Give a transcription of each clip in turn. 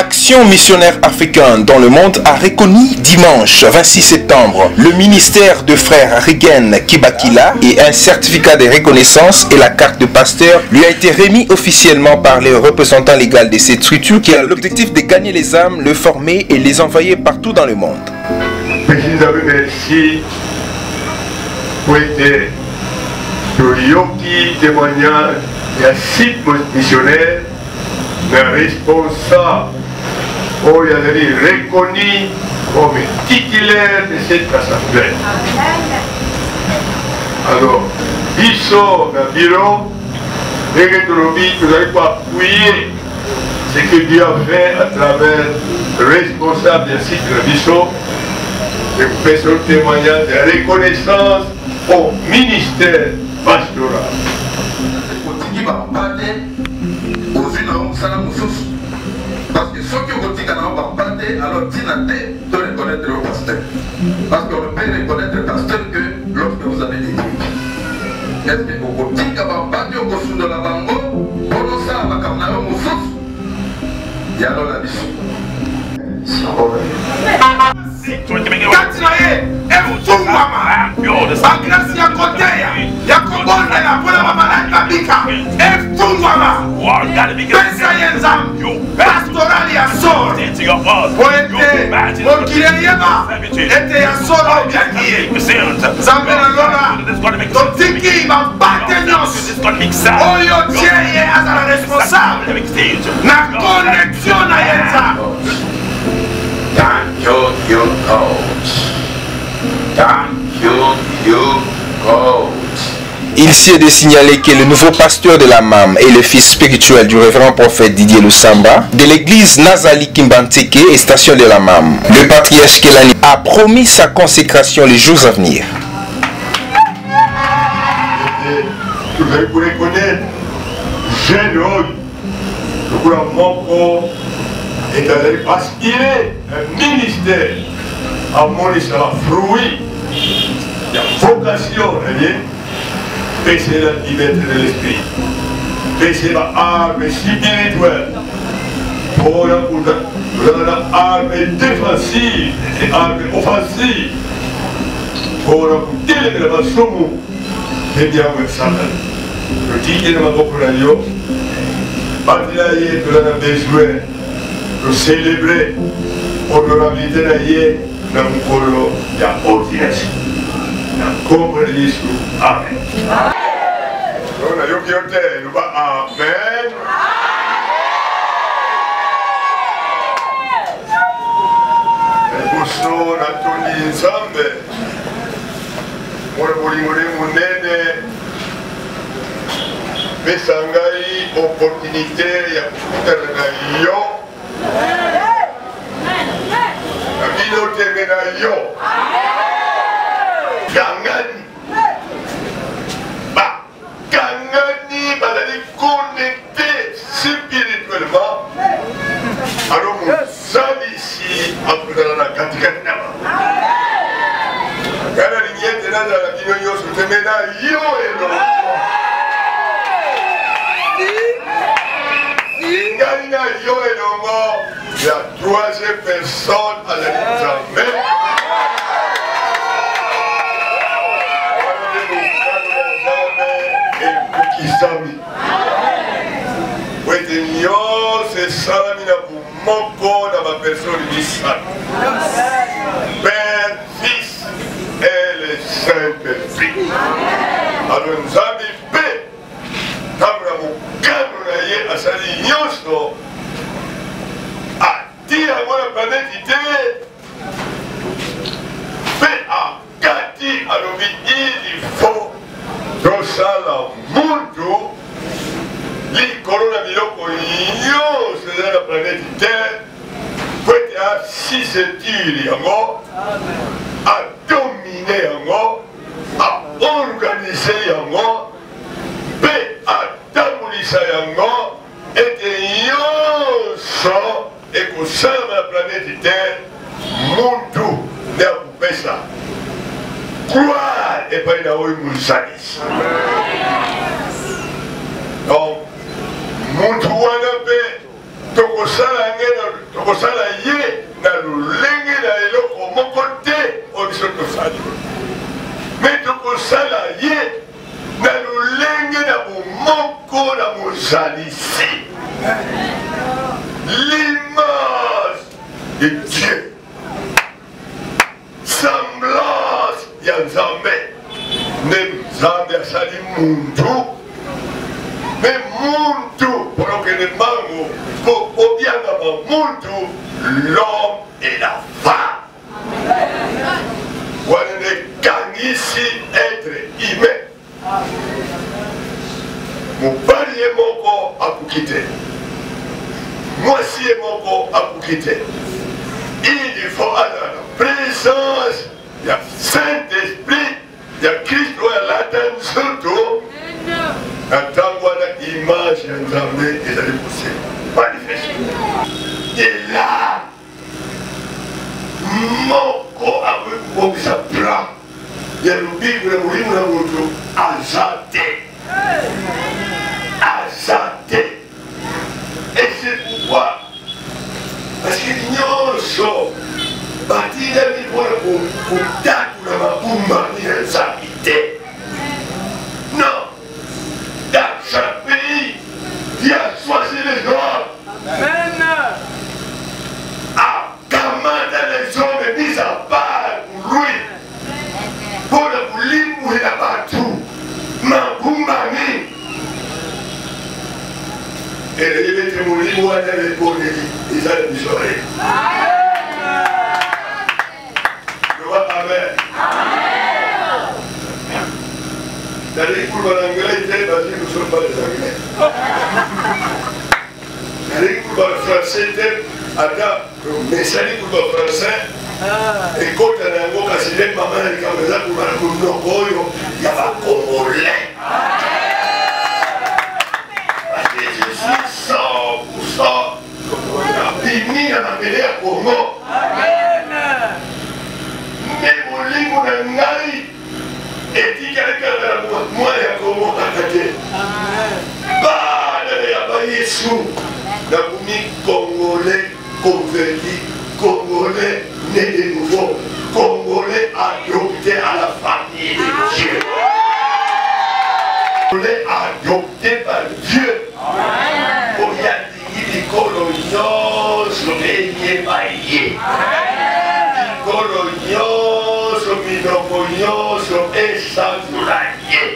L'Action missionnaire africaine dans le monde a reconnu dimanche 26 septembre le ministère de frère Rigen Kibakila et un certificat de reconnaissance et la carte de pasteur lui a été remis officiellement par les représentants légaux de cette structure qui a l'objectif de gagner les âmes, les former et les envoyer partout dans le monde. Merci pour le témoignage d'un site missionnaire, mais responsable, où il a été reconnu comme titulaire de cette assemblée. Alors, Bisso, dans le bureau, et que nous allons appuyer ce que Dieu a fait à travers le responsable d'un site de Bisso, et vous faites ce témoignage de reconnaissance au ministère pastoral. Parce que ceux qui ont dit qu'on va parler, alors dîner de reconnaître le pasteur. Parce qu'on ne peut reconnaître le pasteur que lorsque vous avez dit. Est-ce que vous dites qu'on va parler au cours de la bango, pour ça, on va comme la moussous. Il y a la mission. Thank you, coach. Thank you, coach. Il s'y est de signaler que le nouveau pasteur de la MAM est le fils spirituel du révérend prophète Didier Lusamba de l'église Nazali Kimbanteke et station de la MAM. Le patriarche Kelani a promis sa consécration les jours à venir. Vous allez vous reconnaître, jeune homme, le gouvernement est allé aspirer un ministère à mon fruit, la vocation, baisser la liberté de l'esprit, baisser la arme spirituelle, pour la arme défensive et arme offensive, pour la télégraphation, et bien, le titre de ma population, Batilaye, tu as besoin de célébrer l'honorabilité de la Mukolo, la ordination. Comme Jésus. Amen. On a eu qui était, nous va Amen. Et pour ça, on a tenu ensemble. On a voulu mon aîné. Mais ça a eu opportunité, il y a tout un yo. La vie de yo. Gangani. Bah, Gangani, bazali connecté spirituellement. Alors, nous sommes ici, après la Katikati Nama. Quand la lignée de la Guinée, se met à yo et non. Gangani, yo et non, la troisième personne à la ligne. Kisami. C'est Salamina pour mon corps dans ma personne initiale. Père, Fils et le Saint-Esprit. Alors nous avons fait, comme nous avons gagné à sa ligne, à dire à la planète, fait à Gati, à l'obéir, il faut. Donc ça, la monde, les coronavirus, c'est la planète Terre, peut être si c'est dur, à dominer, à organiser, à démolir, et que ça, la planète Terre, monde, n'a pas fait ça. Croire et pas une service. Donc, mon tour en paix, donc ça, tokosala ye na lolenge na eloko moko te oyo biso tosali me tokosala ye na lolenge na bomoko na mozalisi l'image de Dieu semblance ya Nzambe nde Nzambe asali muntu me muntu polokende mbango po obiangama muntu l'homme et la femme wana nde kangisi être humain mobali ye moko akoki te mwasi ye moko akoki te il faut azala na présence ya Saint-Esprit ya Kristo oyo alata nzoto na ntango wana image ya Nzambe ezali possible manifeste et là moko akoki kobongisa plan ya lobiko na molimo na moto aza te aza te. Et c'est pourquoi parce que nyonso batindami mpona kotatula mabumba mina Nzambe te. Non, dans chaque pays Dieu a choisi les hommes. Amen. A commandé les hommes mis à part pour lui pour le kulimu na batu mabumba ni elebete mulimu wana leponeli ezali bisore. Amen. D'aller pour l'anglais, parce que nous ne sommes pas des anglais. D'aller pour le français, mais ça dit pour le français, et quand on a un mot qui s'est maman, il y a un peu il y a un congolais. Parce que je suis 100% béni à la mêlée à Congo. Mais mon livre de Ngai et dit quelqu'un de moi et à Congo Kakate. Bah, il y a pas Yesu. N'a mis Congolais converti, Congolais né de nouveau, Congolais adopté à la famille de Dieu. Congolais adopté par Dieu. Pour y aller, les coloniaux sont régnés par Dieu. Colonioso, minopognoso et santoulanier.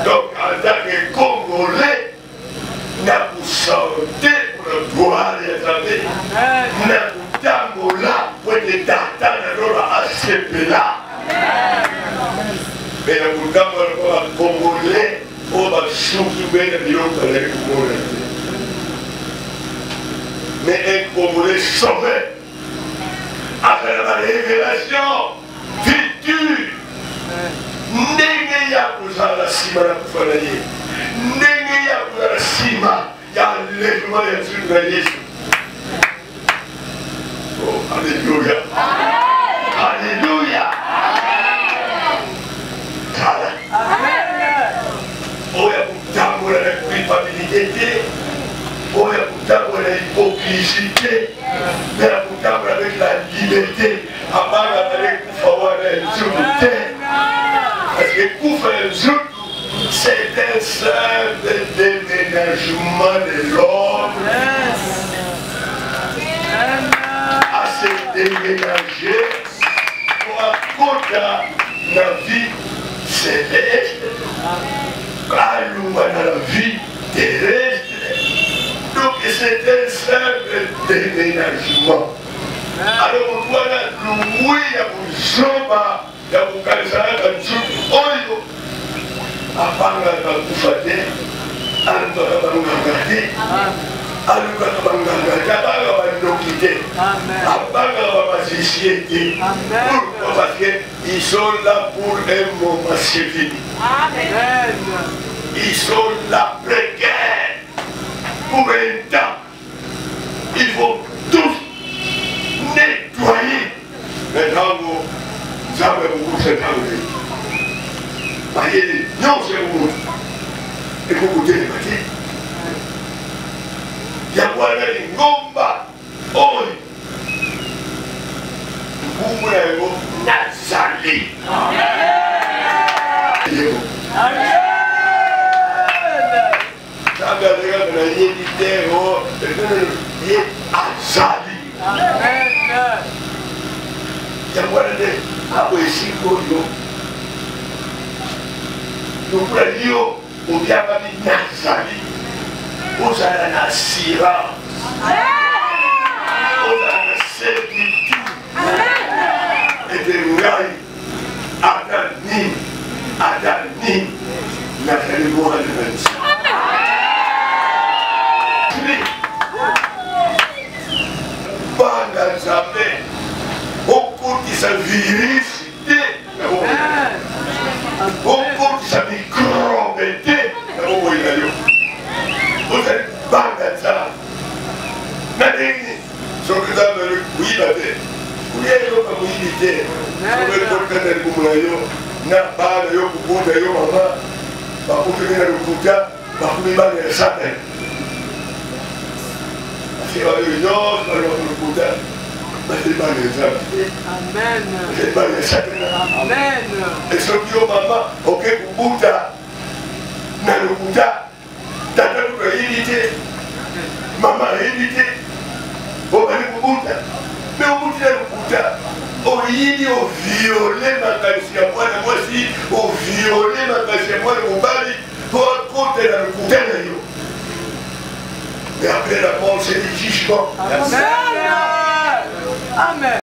Donc, en tant que Congolais, n'a pas chanté pour le gloire et la vie. N'a pas tambola pour les datas de l'ora ACP-là. Mais n'a pas tambola pour le Congolais, pour le souffler de l'eau pour les Congolais. Mais un Congolais sauvé. Après la révélation future, ndenge ya kuzala sima na kufana ye, ndenge ya kuzala sima ya levement ya nzuri na Yesu. Oh, alléluia. Alléluia. Kala. Oya kutambola na culpabilité, oya kutambola na hypocrisie, mais à kutambola avec la liberté, à part avec Kufawana et parce que Kufa c'est un simple déménagement de l'homme à se déménager pour accorder la vie céleste, à la vie terrestre. Donc c'est un simple déménagement. Alors on doit louer à Bouzomba, à Boukazara, à Oyo, à Banga Koufate, à Bangangate, à Bangangate, à Bangangate, à Bangangate. Pourquoi? Parce qu'ils sont là pour un moment fini. Ils sont là précaires pour un temps. Il faut tous nettoyer. Maintenant, vous avez beaucoup de temps. Non, c'est vous. Et vous goûtez les matières. Il y a quoi là, les gomba. Jésus-Christ. Vous avez une assurance, vous avez une certitude, et de l'oreille, Adani, Nathalie Mohamed. Banda Zambé, beaucoup de sa viricité, beaucoup de sa microbété, vous êtes Banda Zambé. Soki za mbele kuiba te. Kulielo kwa muhibi te. Soki kwa kata ni kumulayo. Na baada yo kukuta yo mama. Bakupimina lukuta. Bakupimina ya sate. Asiwa yo yo. Asiwa lukuta. Basipimina ya sate. Amen. Basipimina ya sate. Amen. E soki yo mama. Oke kukuta. Na lukuta. Tata lukuta hili te. Mama hili te. Obali kubuta, mais au bout de la au yidi au violer ma casse moi la voici, au violer ma casse moi le bali, pour côté la kuta yo. Et après la mort c'est le jugement. Amen. Amen.